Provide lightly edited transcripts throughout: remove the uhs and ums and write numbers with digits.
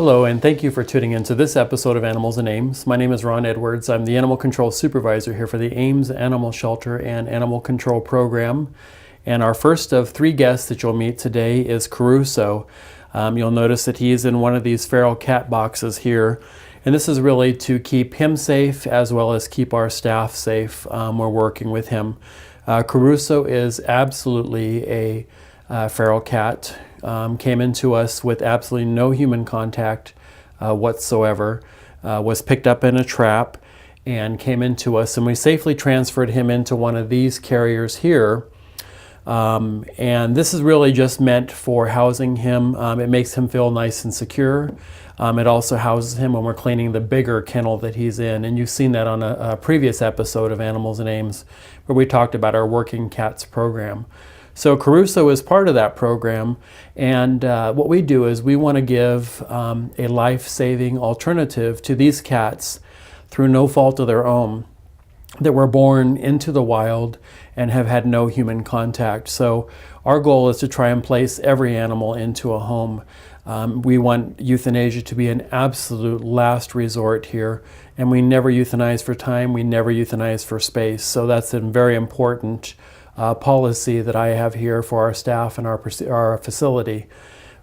Hello, and thank you for tuning into this episode of Animals and Ames. My name is Ron Edwards. I'm the Animal Control Supervisor here for the Ames Animal Shelter and Animal Control Program. And our first of three guests that you'll meet today is Caruso. You'll notice that he's in one of these feral cat boxes here. And this is really to keep him safe as well as keep our staff safe. We're working with him. Caruso is absolutely a feral cat. Came into us with absolutely no human contact whatsoever, was picked up in a trap and came into us, and we safely transferred him into one of these carriers here. And this is really just meant for housing him. It makes him feel nice and secure. It also houses him when we're cleaning the bigger kennel that he's in. And you've seen that on a previous episode of Animals and Ames, where we talked about our Working Cats program. So Caruso is part of that program, and what we do is we want to give a life-saving alternative to these cats through no fault of their own that were born into the wild and have had no human contact. So our goal is to try and place every animal into a home. We want euthanasia to be an absolute last resort here, and we never euthanize for time, we never euthanize for space. So that's a very important policy that I have here for our staff and our facility.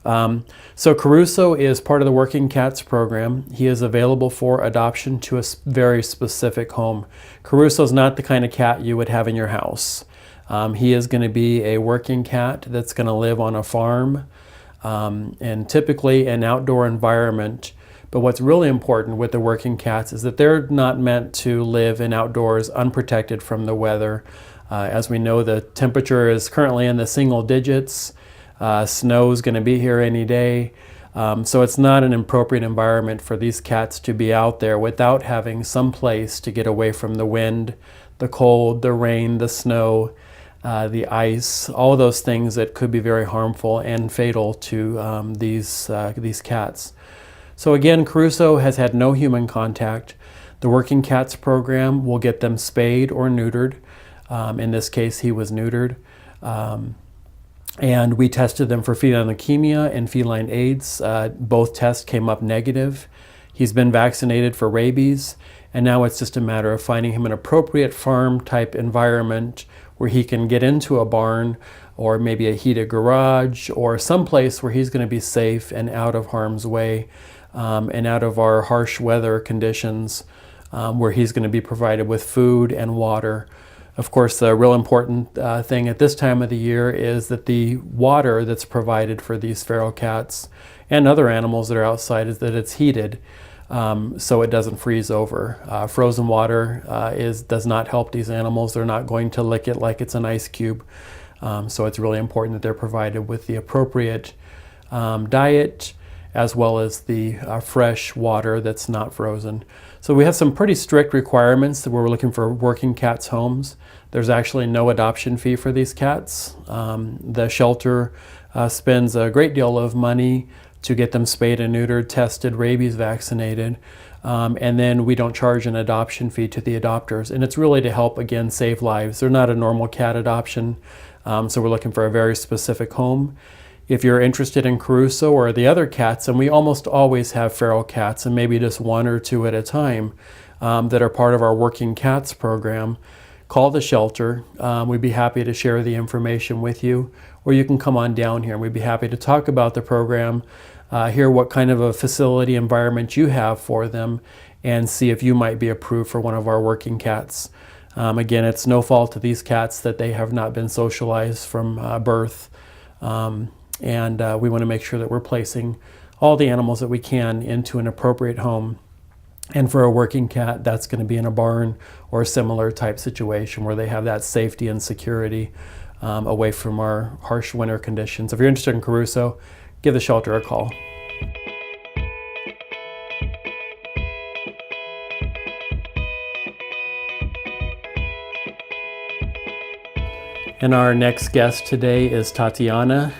So Caruso is part of the Working Cats program. He is available for adoption to a very specific home. Caruso is not the kind of cat you would have in your house. He is going to be a working cat that's going to live on a farm and typically an outdoor environment. But what's really important with the working cats is that they're not meant to live in outdoors unprotected from the weather. As we know, the temperature is currently in the single digits. Snow is going to be here any day. So it's not an appropriate environment for these cats to be out there without having some place to get away from the wind, the cold, the rain, the snow, the ice, all of those things that could be very harmful and fatal to these cats. So again, Caruso has had no human contact. The Working Cats program will get them spayed or neutered. In this case, he was neutered. And we tested them for feline leukemia and feline AIDS. Both tests came up negative. He's been vaccinated for rabies, and now it's just a matter of finding him an appropriate farm-type environment where he can get into a barn or maybe a heated garage or someplace where he's going to be safe and out of harm's way and out of our harsh weather conditions, where he's going to be provided with food and water. Of course, the real important thing at this time of the year is that the water that's provided for these feral cats and other animals that are outside is that it's heated so it doesn't freeze over. Frozen water does not help these animals. They're not going to lick it like it's an ice cube. So it's really important that they're provided with the appropriate diet as well as the fresh water that's not frozen. So we have some pretty strict requirements that we're looking for working cats' homes. There's actually no adoption fee for these cats. The shelter spends a great deal of money to get them spayed and neutered, tested, rabies vaccinated, and then we don't charge an adoption fee to the adopters. And it's really to help, again, save lives. They're not a normal cat adoption, so we're looking for a very specific home. If you're interested in Caruso or the other cats, and we almost always have feral cats, and maybe just one or two at a time that are part of our Working Cats program, call the shelter. We'd be happy to share the information with you, or you can come on down here and we'd be happy to talk about the program, hear what kind of a facility environment you have for them, and see if you might be approved for one of our working cats. Again, it's no fault to these cats that they have not been socialized from birth. And we want to make sure that we're placing all the animals that we can into an appropriate home. And for a working cat, that's going to be in a barn or a similar type situation where they have that safety and security away from our harsh winter conditions. If you're interested in Caruso, give the shelter a call. And our next guest today is Tatiana.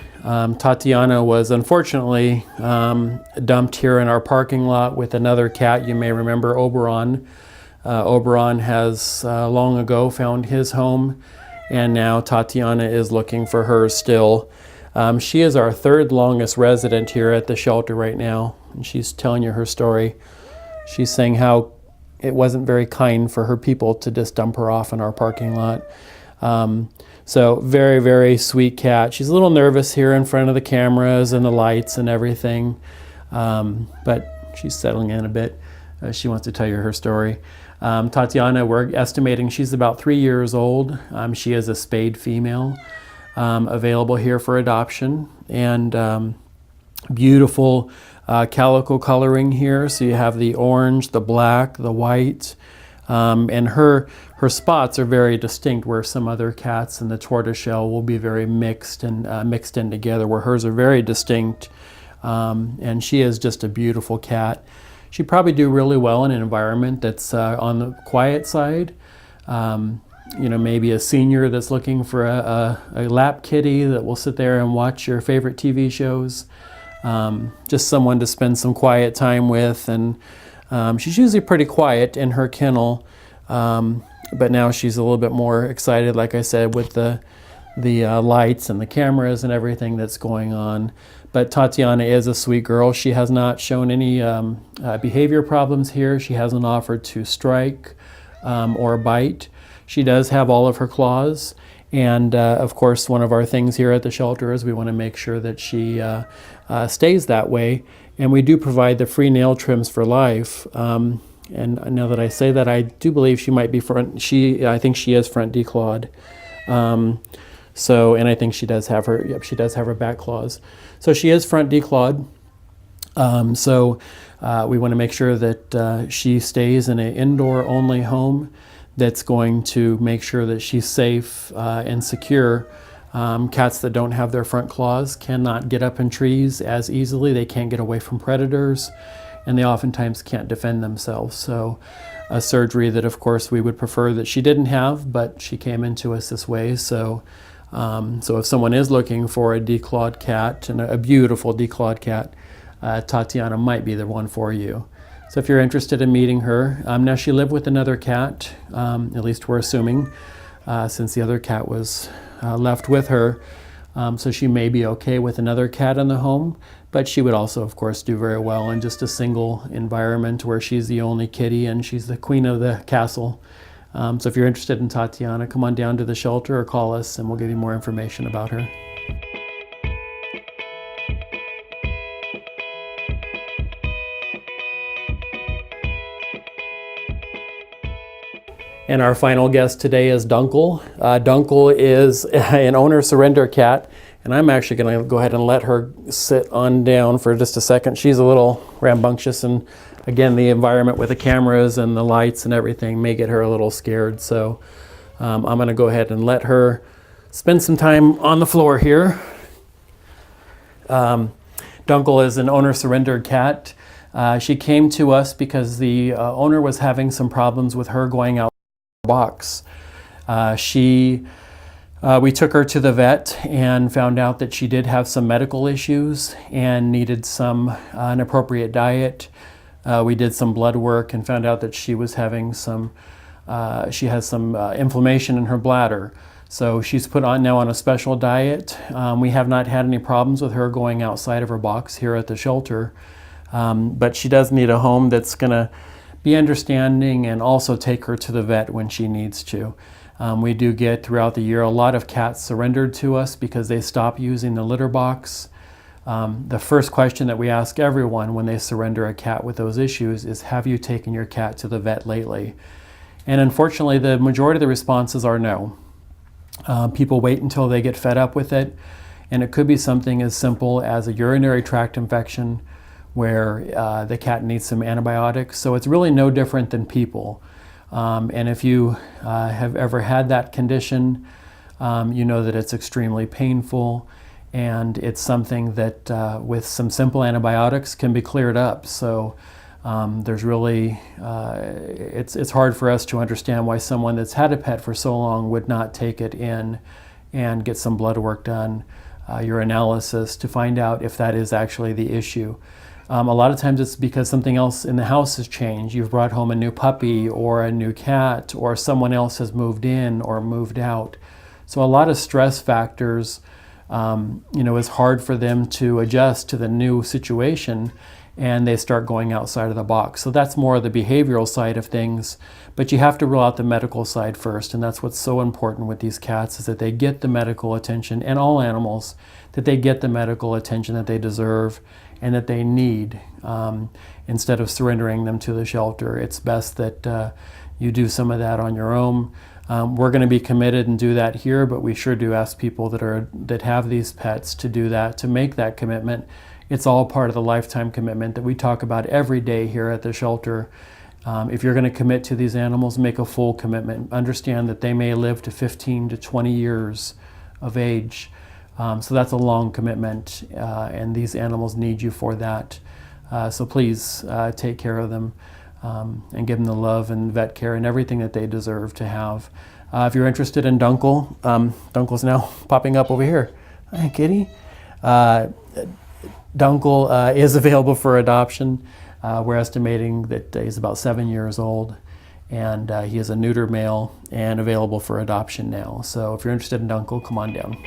Tatiana was unfortunately dumped here in our parking lot with another cat. You may remember Oberon. Oberon has long ago found his home, and now Tatiana is looking for hers still. She is our third longest resident here at the shelter right now. and she's telling you her story. She's saying how it wasn't very kind for her people to just dump her off in our parking lot. So very, very sweet cat. She's a little nervous here in front of the cameras and the lights and everything, but she's settling in a bit. She wants to tell you her story. Tatiana, we're estimating she's about 3 years old. She is a spayed female, available here for adoption, and beautiful calico coloring here. So you have the orange, the black, the white, and her spots are very distinct, where some other cats in the tortoiseshell will be very mixed and mixed in together, where hers are very distinct. And she is just a beautiful cat. She'd probably do really well in an environment that's on the quiet side. Maybe a senior that's looking for a lap kitty that will sit there and watch your favorite TV shows. Just someone to spend some quiet time with. And she's usually pretty quiet in her kennel, but now she's a little bit more excited, like I said, with the lights and the cameras and everything that's going on. But Tatiana is a sweet girl. She has not shown any behavior problems here. She hasn't offered to strike or bite. She does have all of her claws. And of course, one of our things here at the shelter is we want to make sure that she stays that way. And we do provide the free nail trims for life. And now that I say that, I do believe she might be I think she is front declawed. And I think she does have her back claws. So she is front declawed. We want to make sure that she stays in an indoor-only home that's going to make sure that she's safe and secure. Cats that don't have their front claws cannot get up in trees as easily. They can't get away from predators, and they oftentimes can't defend themselves. So a surgery that, of course, we would prefer that she didn't have, but she came into us this way. So if someone is looking for a declawed cat, and a beautiful declawed cat, Tatiana might be the one for you. So if you're interested in meeting her, now she lived with another cat, at least we're assuming, since the other cat was left with her. So she may be okay with another cat in the home, but she would also, of course, do very well in just a single environment where she's the only kitty and she's the queen of the castle. So if you're interested in Tatiana, come on down to the shelter or call us and we'll give you more information about her. And our final guest today is Dunkle. Dunkle is an owner surrender cat, and I'm actually going to go ahead and let her sit on down for just a second. She's a little rambunctious, and again, the environment with the cameras and the lights and everything may get her a little scared. So I'm going to go ahead and let her spend some time on the floor here. Dunkle is an owner surrendered cat. She came to us because the owner was having some problems with her going out box. We took her to the vet and found out that she did have some medical issues and needed some inappropriate diet. We did some blood work and found out that she was having she has some inflammation in her bladder. So she's put on now on a special diet. We have not had any problems with her going outside of her box here at the shelter, but she does need a home that's going to be understanding and also take her to the vet when she needs to. We do get throughout the year a lot of cats surrendered to us because they stop using the litter box. The first question that we ask everyone when they surrender a cat with those issues is, have you taken your cat to the vet lately? And unfortunately, the majority of the responses are no. People wait until they get fed up with it, and it could be something as simple as a urinary tract infection where the cat needs some antibiotics. So it's really no different than people. And if you have ever had that condition, you know that it's extremely painful, and it's something that with some simple antibiotics can be cleared up. So there's really, it's hard for us to understand why someone that's had a pet for so long would not take it in and get some blood work done, urinalysis, to find out if that is actually the issue. A lot of times it's because something else in the house has changed. You've brought home a new puppy or a new cat, or someone else has moved in or moved out. So a lot of stress factors, it's hard for them to adjust to the new situation. and they start going outside of the box. So that's more of the behavioral side of things, but you have to rule out the medical side first, and that's what's so important with these cats, is that they get the medical attention, and all animals, that they get the medical attention that they deserve and that they need. Instead of surrendering them to the shelter, it's best that you do some of that on your own. We're going to be committed and do that here, but we sure do ask people that have these pets to do that, to make that commitment. It's all part of the lifetime commitment that we talk about every day here at the shelter. If you're going to commit to these animals, make a full commitment. Understand that they may live to 15 to 20 years of age. So that's a long commitment, and these animals need you for that. So please take care of them and give them the love and vet care and everything that they deserve to have. If you're interested in Dunkle, Dunkle's now popping up over here. Hi, kitty. Dunkle is available for adoption. We're estimating that he's about 7 years old, and he is a neuter male and available for adoption now. So if you're interested in Dunkle, come on down.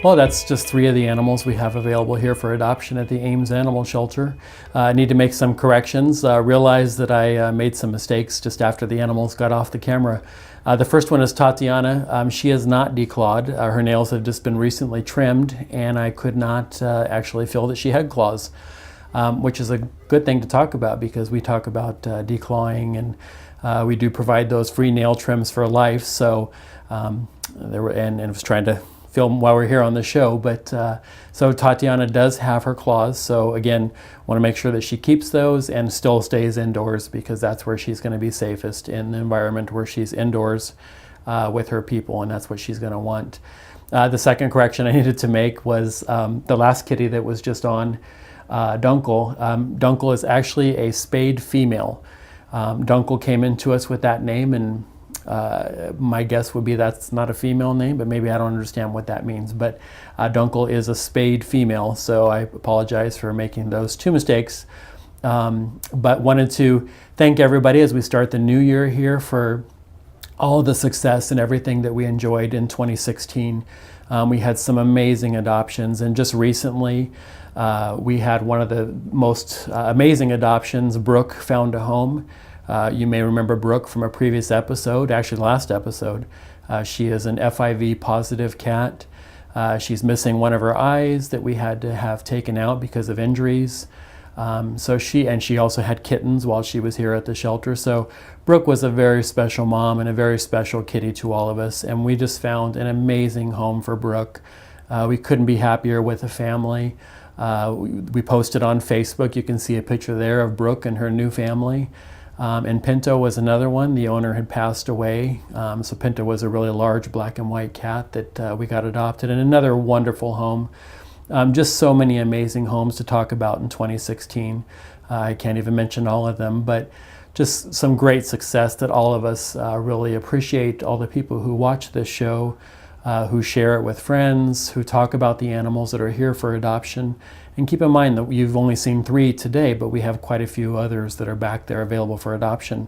Well, that's just 3 of the animals we have available here for adoption at the Ames Animal Shelter. I need to make some corrections. Realize that I made some mistakes just after the animals got off the camera. The first one is Tatiana. She is not declawed. Her nails have just been recently trimmed, and I could not actually feel that she had claws, which is a good thing to talk about, because we talk about declawing, and we do provide those free nail trims for life. So and I was trying to film while we're here on the show, but so Tatiana does have her claws. So again, want to make sure that she keeps those and still stays indoors, because that's where she's going to be safest, in the environment where she's indoors with her people, and that's what she's going to want. The second correction I needed to make was the last kitty that was just on, Dunkle. Dunkle is actually a spayed female. Dunkle came into us with that name, and my guess would be that's not a female name, but maybe I don't understand what that means. But Dunkle is a spayed female, so I apologize for making those 2 mistakes. But wanted to thank everybody as we start the new year here for all of the success and everything that we enjoyed in 2016. We had some amazing adoptions, and just recently we had one of the most amazing adoptions. Brooke found a home. You may remember Brooke from a previous episode, actually last episode. She is an FIV positive cat. She's missing one of her eyes that we had to have taken out because of injuries. So she also had kittens while she was here at the shelter. So Brooke was a very special mom and a very special kitty to all of us, and we just found an amazing home for Brooke. We couldn't be happier with the family. We posted on Facebook. You can see a picture there of Brooke and her new family. And Pinto was another one. The owner had passed away. So Pinto was a really large black and white cat that we got adopted, and another wonderful home. Just so many amazing homes to talk about in 2016. I can't even mention all of them, but just some great success that all of us really appreciate. All the people who watch this show, who share it with friends, who talk about the animals that are here for adoption. And keep in mind that you've only seen 3 today, but we have quite a few others that are back there available for adoption.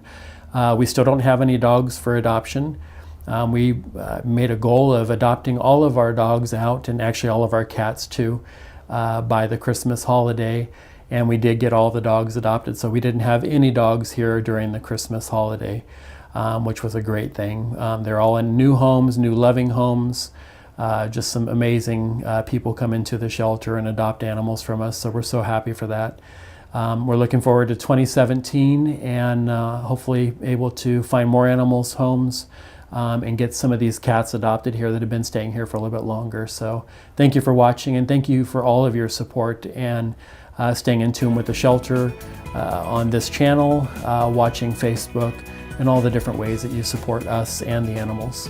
We still don't have any dogs for adoption. We made a goal of adopting all of our dogs out, and actually all of our cats too, by the Christmas holiday. And we did get all the dogs adopted, so we didn't have any dogs here during the Christmas holiday, which was a great thing. They're all in new homes, new loving homes. Just some amazing people come into the shelter and adopt animals from us, so we're so happy for that. We're looking forward to 2017 and hopefully able to find more animals homes and get some of these cats adopted here that have been staying here for a little bit longer. So thank you for watching, and thank you for all of your support and staying in tune with the shelter on this channel, watching Facebook, and all the different ways that you support us and the animals.